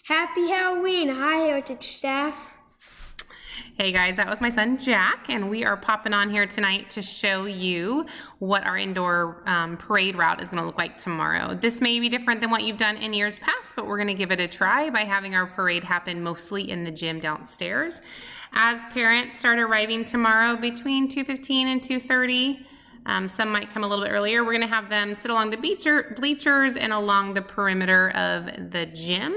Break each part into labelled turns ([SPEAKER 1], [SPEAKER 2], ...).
[SPEAKER 1] Happy Halloween! Hi, Heritage staff.
[SPEAKER 2] Hey guys, that was my son Jack, and we are popping on here tonight to show you what our indoor parade route is going to look like tomorrow. This may be different than what you've done in years past, but we're going to give it a try by having our parade happen mostly in the gym downstairs. As parents start arriving tomorrow between 2:15 and 2:30, some might come a little bit earlier. We're going to have them sit along the bleachers and along the perimeter of the gym.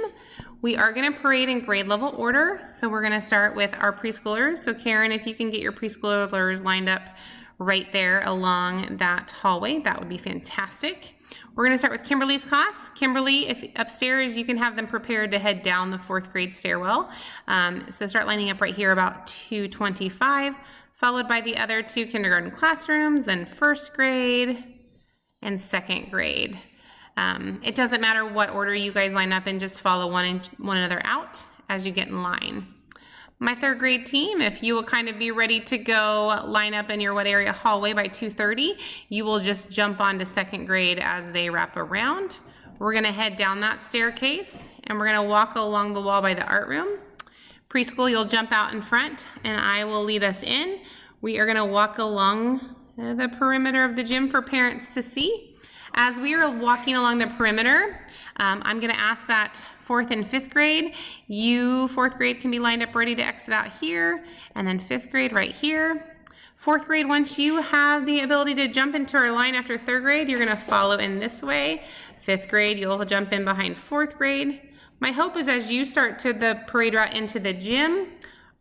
[SPEAKER 2] We are going to parade in grade level order. So we're going to start with our preschoolers. So Karen, if you can get your preschoolers lined up right there along that hallway, that would be fantastic. We're going to start with Kimberly's class. Kimberly, if upstairs, you can have them prepared to head down the 4th grade stairwell. So start lining up right here about 2:25, followed by the other 2 kindergarten classrooms, then 1st grade and 2nd grade. It doesn't matter what order you guys line up in, just follow one another out as you get in line. My 3rd grade team, if you will kind of be ready to go line up in your wet area hallway by 2:30, you will just jump onto 2nd grade as they wrap around. We're going to head down that staircase and we're going to walk along the wall by the art room. Preschool, you'll jump out in front and I will lead us in. We are going to walk along the perimeter of the gym for parents to see. As we are walking along the perimeter, I'm going to ask that 4th and 5th grade, you 4th grade can be lined up ready to exit out here, and then 5th grade right here. 4th grade, once you have the ability to jump into our line after 3rd grade, you're going to follow in this way. 5th grade, you'll jump in behind 4th grade. My hope is as you start to the parade route into the gym,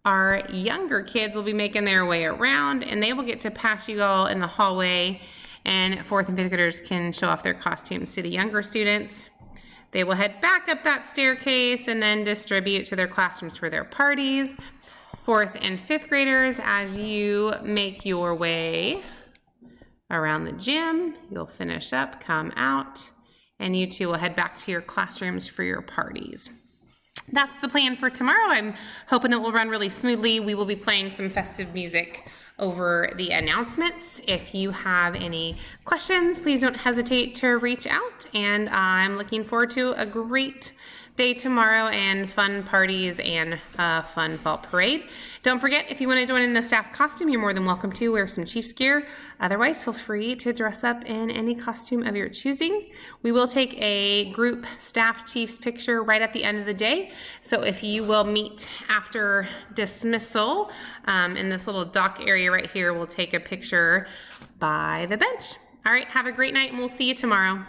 [SPEAKER 2] our younger kids will be making their way around, and they will get to pass you all in the hallway, and 4th and 5th graders can show off their costumes to the younger students. They will head back up that staircase and then distribute to their classrooms for their parties. 4th and 5th graders, as you make your way around the gym, you'll finish up, come out, and you two will head back to your classrooms for your parties. That's the plan for tomorrow. I'm hoping it will run really smoothly. We will be playing some festive music over the announcements. If you have any questions, please don't hesitate to reach out. And I'm looking forward to a great day tomorrow and fun parties and a fun fall parade. Don't forget, if you want to join in the staff costume, you're more than welcome to wear some Chiefs gear. Otherwise, feel free to dress up in any costume of your choosing. We will take a group staff Chiefs picture right at the end of the day. So if you will meet after dismissal in this little dock area right here, we'll take a picture by the bench. All right, have a great night and we'll see you tomorrow.